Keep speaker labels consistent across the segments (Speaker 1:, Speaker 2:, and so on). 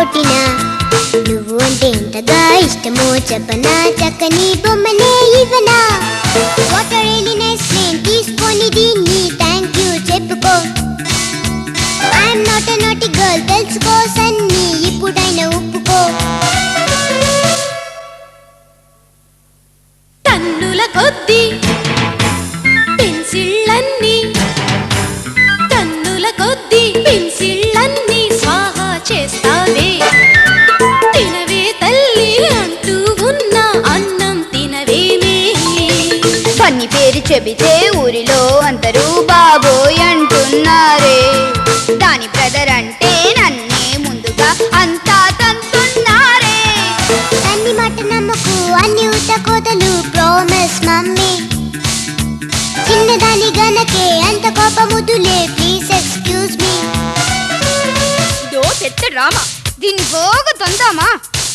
Speaker 1: కొట్టినా నువ్వు అంటే ఎంతగా ఇష్టమో చెప్పనా చక్కని బొమ్మనే ఇవ్వనా వాటర్ ఎలినెస్ నేను తీసుకొని దీన్ని థ్యాంక్ యూ చెప్పుకో ఐఎమ్ నాట్ ఎ నాటి గర్ల్ తెలుసుకో సన్ని ఇప్పుడైనా ఒప్పుకో
Speaker 2: టన్నుల కొద్ది పెన్సిళ్ళన్నీ టన్నుల కొద్ది పెన్సిళ్ళన్నీ స్వాహా చేస్తావే తినవే తల్లి అంటూ ఉన్న అన్నం తినవేమే
Speaker 3: పన్ని పేరు చెబితే ఊరిలో అందరూ బాబోయ్ అంటున్నారే దాని బ్రదర్ అంటే నన్నే ముందుగా అంతా తంతున్నారే
Speaker 1: అన్ని మాట నమ్మకు అన్ని ఉత్త కోతలు ప్రామిస్ మమ్మీ చిన్నదాని గనకే అంత కోపముదులే ప్లీజ్ ఎక్స్క్యూజ్ మీ
Speaker 3: దో పెద్ద డ్రామా దీన్ని బాగా తొందామా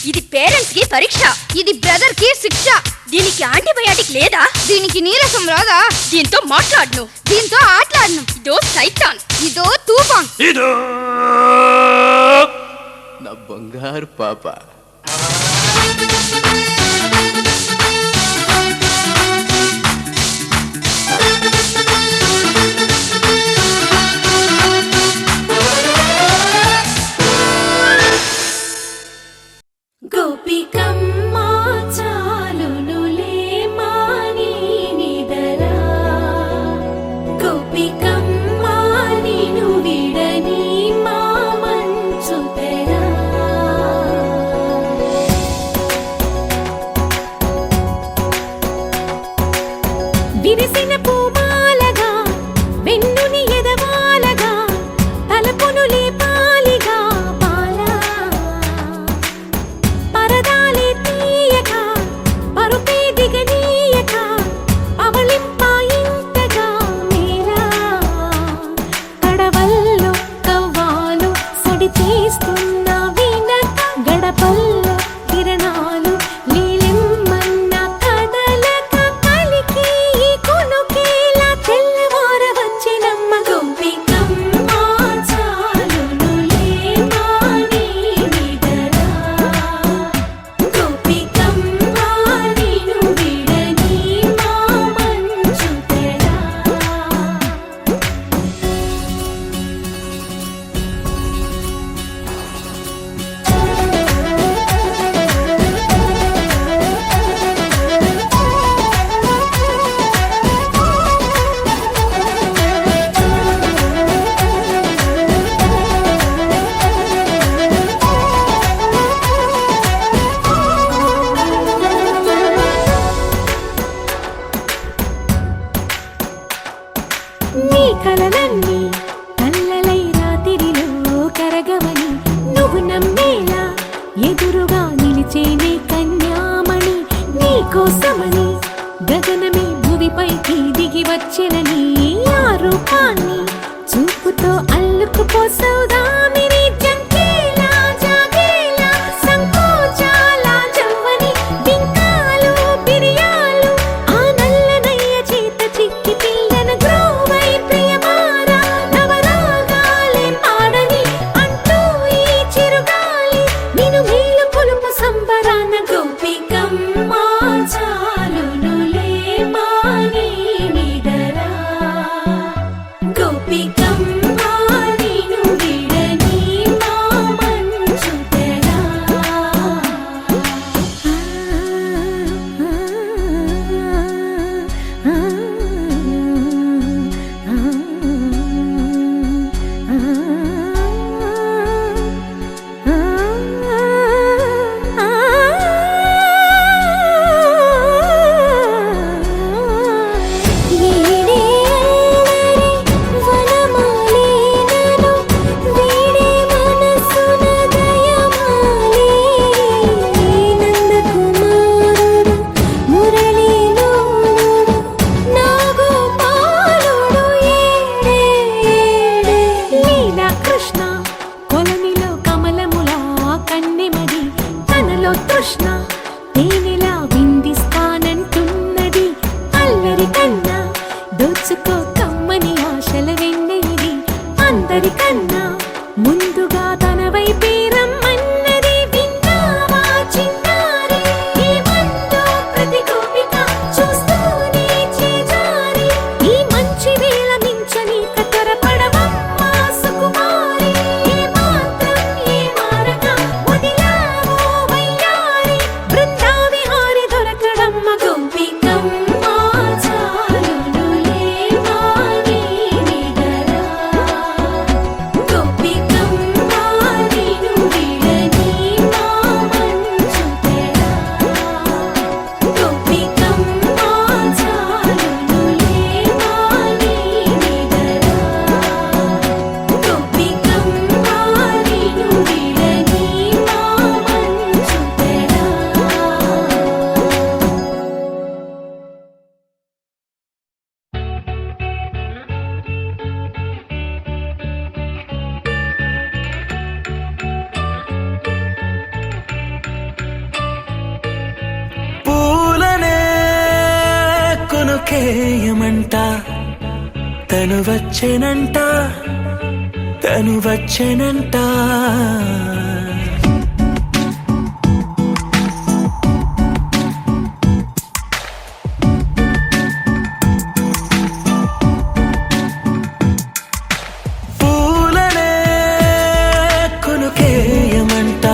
Speaker 3: ఇది పేరెంట్స్ కి పరీక్ష ఇది బ్రదర్ కి శిక్ష
Speaker 2: దీనికి యాంటీబయాటిక్ లేదా
Speaker 3: దీనికి నీరసం రాదా
Speaker 2: దీంతో మాట్లాడను
Speaker 3: దీంతో ఆటలాడను
Speaker 2: ఇదో సైతాన్
Speaker 3: ఇదో తూఫాన్
Speaker 4: ఇదో నా బంగారు పాప
Speaker 2: గోపికమ్మా చాలునులే మాని నిదరా గోపికమ్మా నిను విడని మా మంచు తెరా విరిసిన పూమాలగా వెన్నుని ఎదవాలగా తలపును లేపాలిగా బాలా పరదాలే తీయక పరుపే దిగనీయక పవళింపాయింతగా మేరా కడవల్లో కవ్వాలు సడి చేస్తున్న వినక గడపల్లో కిరణాలు నీలిమ్మన్న కదలక కలికి కొనుకేలా తెల్లవార వచ్చినమ్మ గోపికమ్మ చాలునులే మాని నిదరా గోపికమ్మ నిను విడని మా మంచు తెరా నీ కలలన్నీ కల్లలై రాత్రిలో కరగవని నువ్వు నమ్మేలా ఎదురుగా నిలిచేనే కన్యామణి నీ కోసమని గగనమే భువిపైకి దిగి వచ్చినని ఆ రూపాన్ని చూపుతో అల్లుకుపోసౌదామిని జంకేలా జాగేలా సంకోచాల జవ్వని బింకాలు బిరియాలు ఆ నల్లనయ్య చేత చిక్కి పిల్లన గ్రోవై ప్రియమారా నవరాగాలే పాడని అంటూ ఈ చిరుగాలి నిన్ను మేలు పొలుపు సంబరాన గోపికమ్మ చాలునులే మాని నిదరా గోపికమ్మ నిను విడని మా మంచు తెరా అందరికన్నా ముందుగా తన వైపే రమ్మన్న
Speaker 5: కొనుకేయమంట తను వచ్చేనంట తను వచ్చేనంట పూలనే కొనుకేయమంట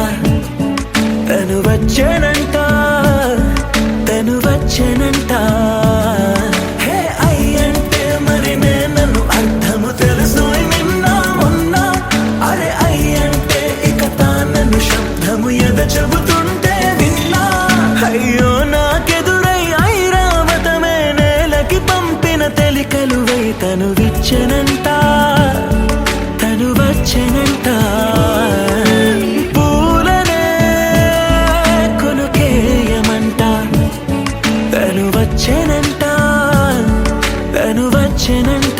Speaker 5: తను వచ్చేనంట తను వచ్చేనంట హే అయ్యంటే మరి నన్ను అర్థము తెలుసు నిన్న మొన్న అరే అయ్యంటే ఇక తానను శబ్దము ఎద చెబుతుంటే విన్నా అయ్యో నాకెదురై ఐరావతమే నేలకి పంపిన తెలికలువై తను విచ్చెనంట తను వచ్చెనంట పూలనే కొనుకేయమంట తను వచ్చెనంట తను వచ్చెనంట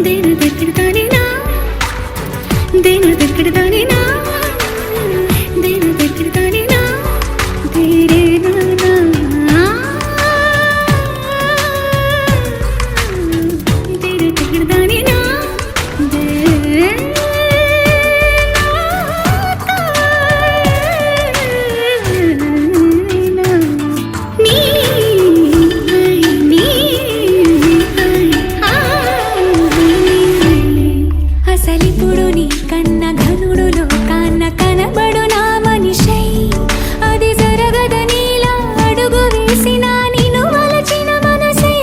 Speaker 2: దేన దగ్గరదానినా దేన దగ్గరదానినా దేన దగ్గరదానినా దేరే నానా దేన దగ్గరదానినా అసలిప్పుడు నీ కన్న ఘనుడులో కన్న కనబడు నా మనిషై అది జరగదనిలా అడుగు వేసిన నిన్ను వలచిన మనసై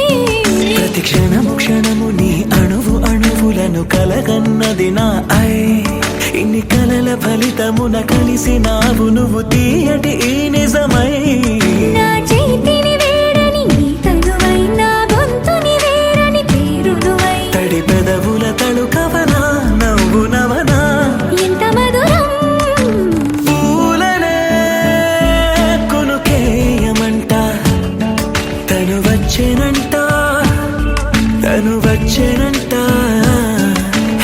Speaker 5: ప్రతి క్షణము క్షణము నీ అణువు అణువులను కలగన్నది నా ఐ ఇన్ని కలల ఫలితమున కలిసినావు నువ్వు తీయటి ఈ నిజమై
Speaker 2: నా చేతిని వేడని నీ తనువై నా గొంతుని వేరని పేరు నువ్వై
Speaker 5: తడి పెదవుల తడుకవనా నవ్వు నవనా
Speaker 2: ఎంత మధురం
Speaker 5: పూలనే కొనుకేయమంట తను వచ్చేనంట తను వచ్చేనంట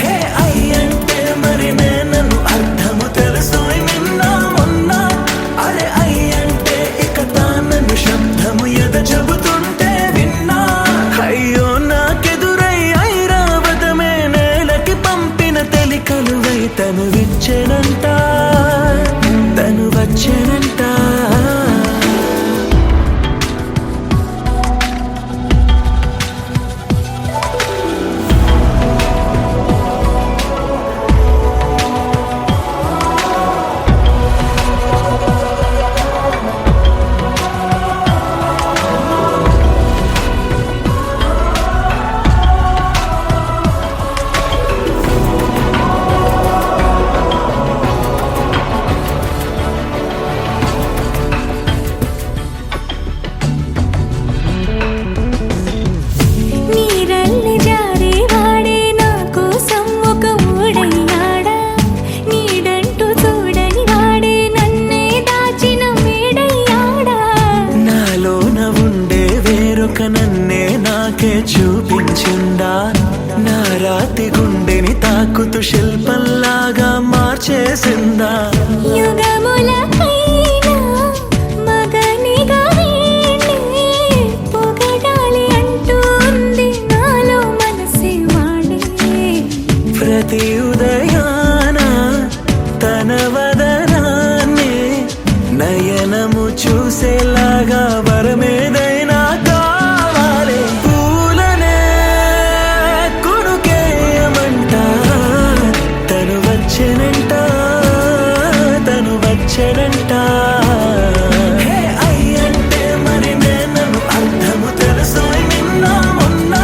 Speaker 5: హే అయ్యంటే మరి నన్ను అర్థము తెలుసు నిన్న మొన్న అరే అయ్యంటే ఇక తానను శబ్దము ఎద చెబుతుంటే విన్నా అయ్యో నాకెదురై ఐరావతమే నేలకి పంపిన తెలికలువై తను విచ్చెనంట తను వచ్చేనంట
Speaker 2: నీరల్లి జారే వాడే నా కోసం ఒక ఊడయ్యాడా నీడంటూ చూడని వాడే నన్నే దాచిన మేడయ్యాడా
Speaker 5: నాలోన ఉండే వేరొక నన్నే నాకే చూపించిందా నా రాతి గుండెని తాకుతూ శిల్పంలాగా మార్చేసిందా
Speaker 2: యుగములకైనా మగనిగా వీణే పొగడాలి అంటుంది నాలో మనసే వాడే
Speaker 5: ప్రతి ఉదయాన తన వదనాన్ని నయనము చూసేలాగా వరమేదైనా కావాలి పూలనే కొనుకేయమంట తను వచ్చెనంట తను వచ్చెనంట హే అయ్యంటే మరి నన్ను అర్థము తెలుసు నిన్న మొన్న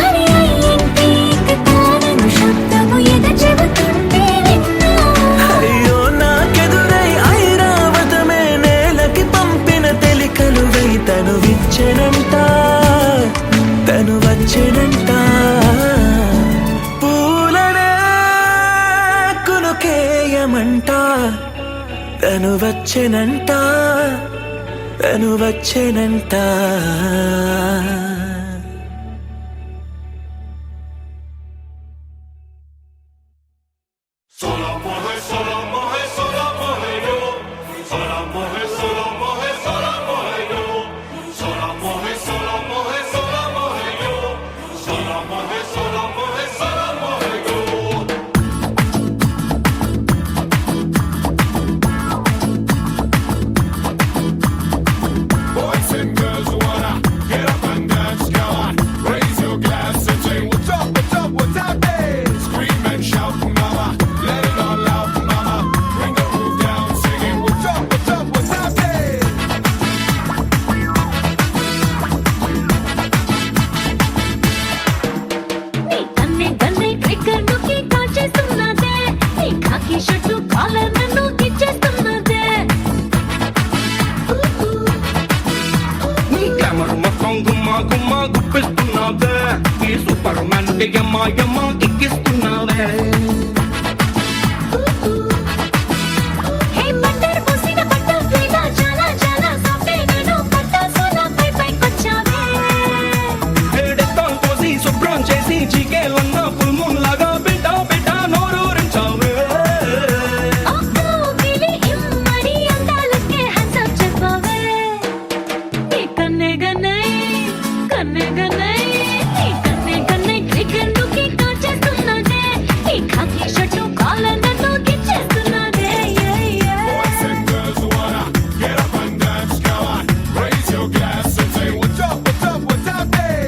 Speaker 2: అరే అయ్యంటే ఇక తానను శబ్దము ఎద చెబుతుంటే విన్నా
Speaker 5: అయ్యో నాకెదురై ఐరావతమే నేలకి పంపిన తెలికలువై తను విచ్చెనంట తను వచ్చెనంట పూలనే కొనుకేయమంట తను వచ్చెనంట తను వచ్చెనంట
Speaker 6: Sola moje, sola moje, sola moje yo. Sola moje, కి సూపర్ మ్యాన్ కి యమ్మ యమ్మ కిక్కిస్తున్నావే
Speaker 2: హే బట్టర్ పూసిన బట్టర్ఫ్లైలా చాలా చాలా సాఫ్ట్ నేను పట్టాసోలా పై పైకొచ్చావే
Speaker 6: డెత్తాన్ పోసి శుభ్రం చేసి జీకేలన్న ఫుల్ మూన్ లాగా బిడ్డ బిడ్డ నోరూరించావే
Speaker 2: ఆకు గిలి ఇమ్మడి అందాలకే హ్యాండ్స్ అప్ చెప్పవే నీ కన్నే గన్నై కన్నే గన్నై నీ కన్నే గన్నై ట్రిగర్ లుకి కాచేస్తున్నదే ఈ ఖాకీ షర్టు కాలర్ నన్ను గిచ్చేస్తున్నదే
Speaker 7: Boys and girls who wanna get up and dance, come on, raise your glass and say, what's up, what's up, what's up, hey?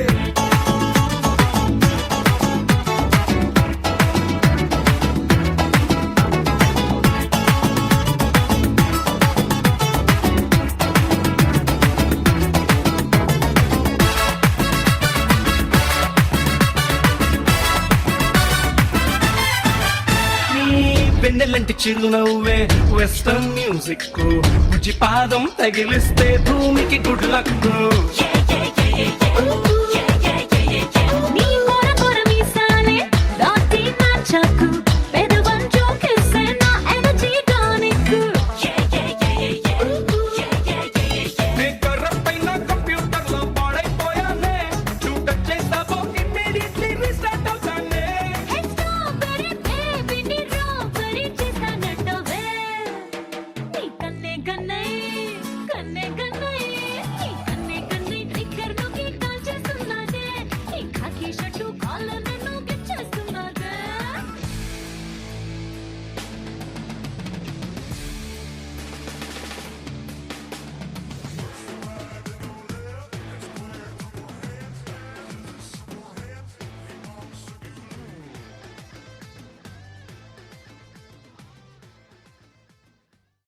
Speaker 6: నీ వెన్నెలంటి చిరునవ్వే వెస్టర్న్ మ్యూజిక్ బుజ్జి పాదం తగిలిస్తే భూమికి గుడ్ లక్
Speaker 2: నీ కొర కొర మీసాలే దాటి నా చాకు పెదవం జోకేసే నా ఎనర్జీ టానిక్
Speaker 6: నే కర్రపైన కంప్యూటర్ లో పాడైపోయానే షూట్ చేస్తావో ఇమ్మీడియట్లీ రీస్టార్ట్ అవుతానే
Speaker 2: హే స్ట్రాబెర్రీ బేబీ నీ రాబెర్రీ చేస్తానంటవే నీ కన్నే గన్నై